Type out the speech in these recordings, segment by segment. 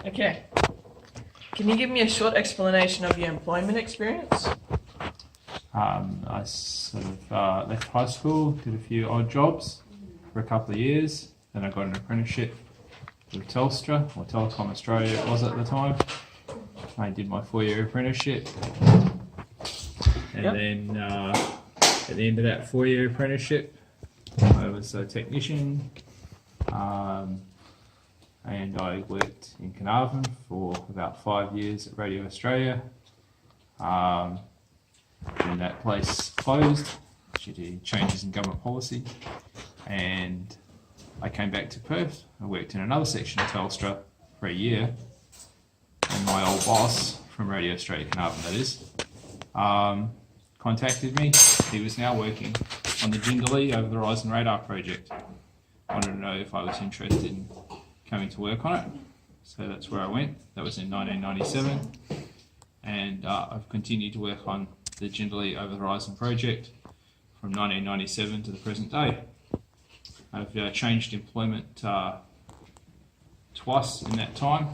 Okay. Can you give me a short explanation of your employment experience? I sort of left high school, did a few odd jobs for a couple of years, then I got an apprenticeship with Telstra, or Telecom Australia it was at the time. I did my 4-year apprenticeship, and then at the end of that 4-year apprenticeship, I was a technician, and I worked in Carnarvon for about 5 years at Radio Australia. Then that place closed due to changes in government policy, and I came back to Perth. I worked in another section of Telstra for a year, and my old boss from Radio Australia Carnarvon, that is, contacted me. He was now working on the Jindalee over the Horizon Radar project. Wanted to know if I was interested in coming to work on it, so that's where I went. That was in 1997, and I've continued to work on the Jindalee Over the Horizon project from 1997 to the present day. I've changed employment twice in that time.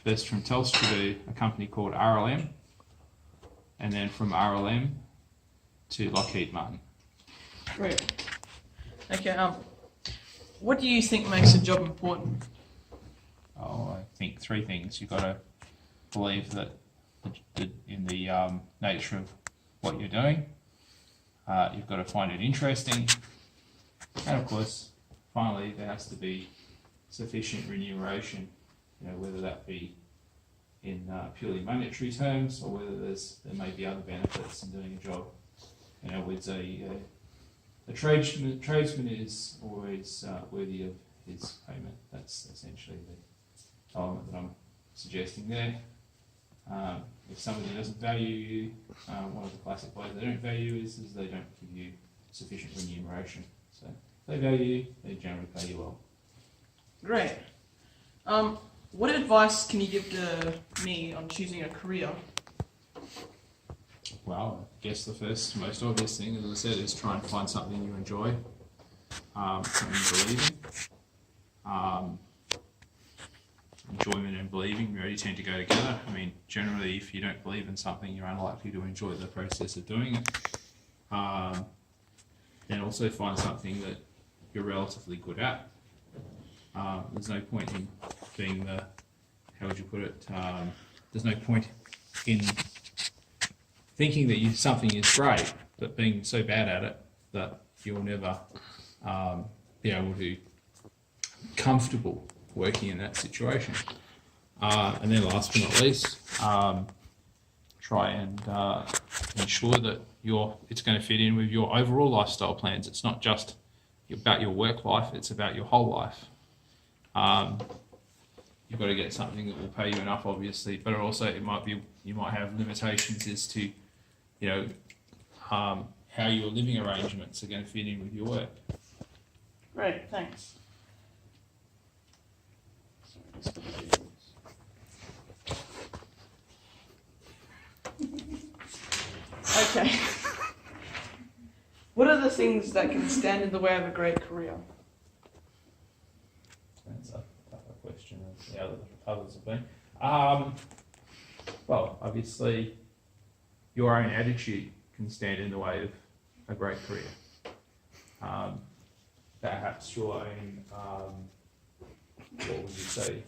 First from Telstra to a company called RLM, and then from RLM to Lockheed Martin. Great. Okay. What do you think makes a job important? Oh, I think 3 things. You've got to believe that in the nature of what you're doing. You've got to find it interesting, and of course, finally, there has to be sufficient remuneration. Whether that be in purely monetary terms, or whether there may be other benefits in doing a job. In other words, a tradesman is always worthy of his payment. That's essentially the element that I'm suggesting there. If somebody doesn't value you, one of the classic ways they don't value is they don't give you sufficient remuneration. So if they value you, they generally pay you well. Great. What advice can you give to me on choosing a career? Well, I guess the first, most obvious thing, as I said, is try and find something you enjoy, something you believe in. Enjoyment and believing really tend to go together. I mean, generally, if you don't believe in something, you're unlikely to enjoy the process of doing it. And also find something that you're relatively good at. There's no point in being the, how would you put it, there's no point in thinking that something is great, but being so bad at it that you'll never be able to be comfortable working in that situation. And then last but not least, try and ensure that it's going to fit in with your overall lifestyle plans. It's not just about your work life, it's about your whole life. You've got to get something that will pay you enough, obviously, but also you might have limitations as to how your living arrangements are going to fit in with your work. Great, thanks. Okay. What are the things that can stand in the way of a great career? That's a tougher question than the others have been. Well, obviously, your own attitude can stand in the way of a great career. Perhaps your own, what would you say,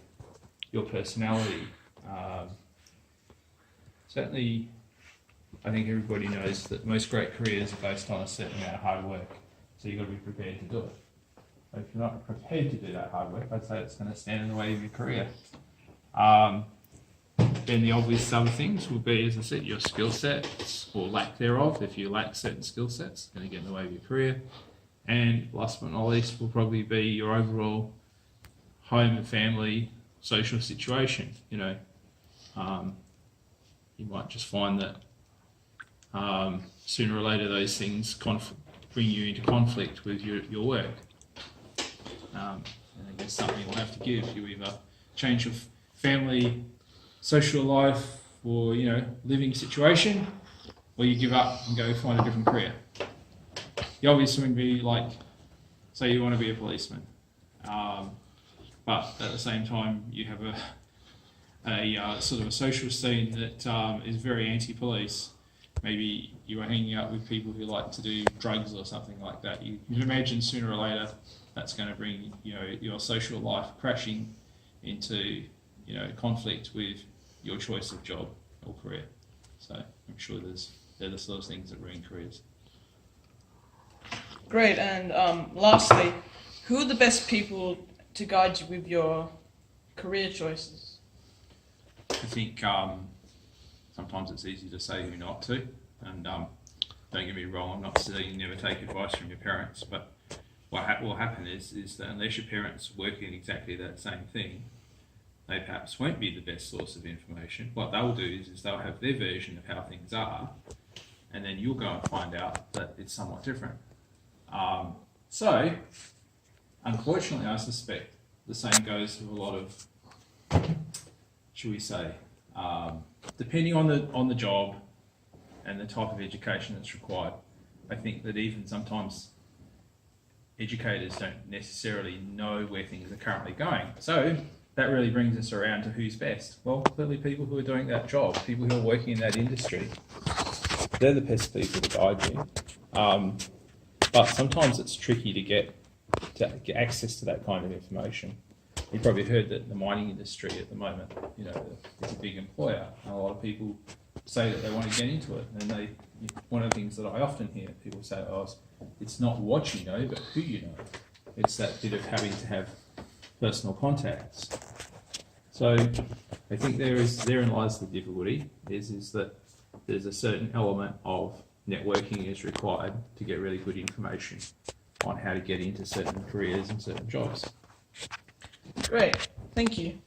your personality. Certainly, I think everybody knows that most great careers are based on a certain amount of hard work, so you've got to be prepared to do it. But if you're not prepared to do that hard work, I'd say it's going to stand in the way of your career. Then the obvious other things would be, as I said, your skill sets or lack thereof. If you lack certain skill sets, it's going to get in the way of your career. And last but not least will probably be your overall home and family social situation. You might just find that sooner or later those things bring you into conflict with your work. And I guess something you'll have to give. You either change your family, social life, or living situation, or you give up and go find a different career. The obvious one would be like, say you want to be a policeman, but at the same time you have a sort of a social scene that is very anti-police. Maybe you are hanging out with people who like to do drugs or something like that. You can imagine sooner or later that's going to bring your social life crashing into conflict with your choice of job or career. So I'm sure they're the sort of things that ruin careers. Great. And lastly, who are the best people to guide you with your career choices? I think sometimes it's easy to say who not to, and don't get me wrong, I'm not saying you never take advice from your parents, but what will happen is that unless your parents work in exactly that same thing, they perhaps won't be the best source of information. What they'll do is they'll have their version of how things are, and then you'll go and find out that it's somewhat different. So, unfortunately, I suspect the same goes with a lot of, should we say, depending on the job and the type of education that's required. I think that even sometimes educators don't necessarily know where things are currently going. So that really brings us around to who's best. Well, clearly people who are doing that job, people who are working in that industry, they're the best people to guide you. But sometimes it's tricky to get access to that kind of information. You've probably heard that the mining industry at the moment, it's a big employer, and a lot of people say that they want to get into it. And one of the things that I often hear people say, it's not what you know, but who you know. It's that bit of having to have personal contacts. So I think therein lies the difficulty, is that there's a certain element of networking is required to get really good information on how to get into certain careers and certain jobs. Great, thank you.